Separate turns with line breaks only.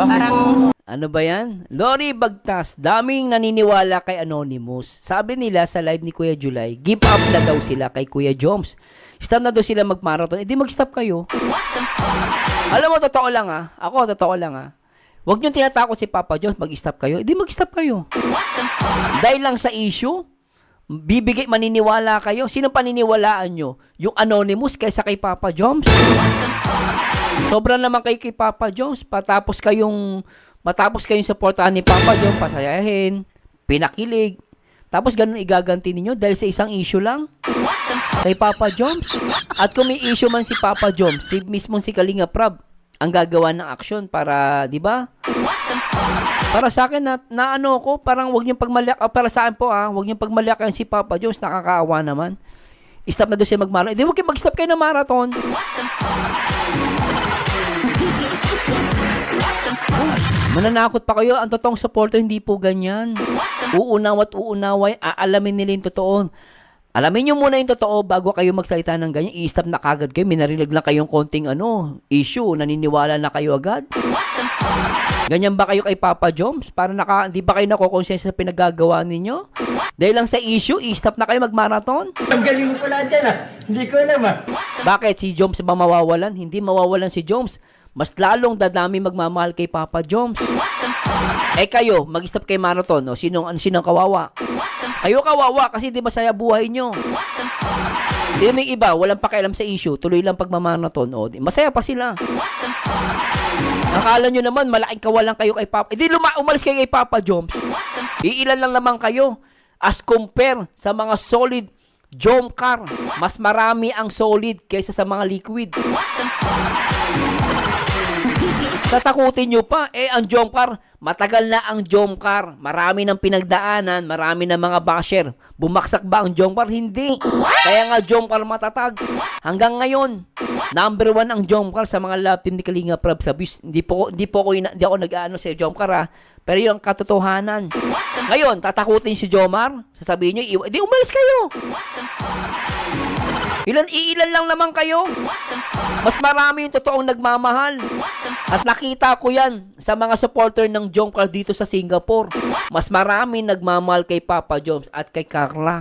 Parang
Ano ba yan? Lori Bagtas, daming naniniwala kay Anonymous. Sabi nila sa live ni Kuya July, give up na daw sila kay Kuya Joms. Stop na daw sila mag-marathon. Eh di mag-stop kayo. Alam mo, totoo lang ah. Ako, totoo lang ah. Huwag niyong tinatakot si Papa Joms, mag-stop kayo. Eh di mag-stop kayo. Dahil lang sa issue, maniniwala kayo. Sino paniniwalaan nyo? Yung Anonymous kaysa kay Papa Joms? Sobrang naman kayo kay Papa Joms. Matapos kayong supportahan ni Papa Joms, pasayahin, pinakilig. Tapos ganun igaganti ninyo dahil sa isang issue lang kay Papa Joms. At kung may issue man si Papa Joms, si mismo si Kalinga Prab ang gagawa ng aksyon para, di ba? Para sa akin na ano ko, parang wag niyo para sa akin po wag niyo pagmalyakan si Papa Joms, nakakaawa naman. Stop na doon siya mag-marathon. Hindi, wag kayo mag-stop kayo ng marathon. Mananakot pa kayo. Ang totoong supporter hindi po ganyan. Uunaway, aalamin nila yung totoo. Alamin nyo muna yung totoo bago kayo magsalita ng ganyan. I-stop na kagad kayo. Minarinig lang kayong konting issue. Naniniwala na kayo agad. Ganyan ba kayo kay Papa Joms? Para di ba kayo nakokonsensya sa pinagagawa ninyo? Dahil lang sa issue, i-stop na kayo mag-marathon?
Ang galing mo pala dyan Hindi ko alam
Bakit? Si Joms ba mawawalan? Hindi mawawalan si Joms. Mas lalong dadami magmamahal kay Papa Joms. Eh kayo, mag-stop kay marathon. O, sinong kawawa? Kayo kawawa kasi di masaya buhay nyo. Di may iba, walang pakialam sa issue. Tuloy lang pagmamarathon. O, masaya pa sila. Akala nyo naman, malaking kawalan kayo kay Papa. Hindi umalis kayo kay Papa Joms. Iilan lang naman kayo. As compare sa mga solid Jomcar, mas marami ang solid kaysa sa mga liquid. Tatakutin nyo pa. Ang Jomcar, matagal na ang Jomcar. Marami ng pinagdaanan, marami ng mga basher. Bumaksak ba ang Jomcar? Hindi. Kaya nga Jomcar matatag. Hanggang ngayon, number 1 ang Jomcar sa mga love team ni Kalinga Prab. Hindi ako nag-aano sa Jomcar pero yung katotohanan. Ngayon, tatakutin si Jomar. Sasabihin nyo, di umalis kayo. Ilan lang naman kayo. Mas marami yung totoong nagmamahal. At nakita ko yan sa mga supporter ng Jomcar dito sa Singapore. Mas marami nagmamahal kay Papa Joms at kay Carla.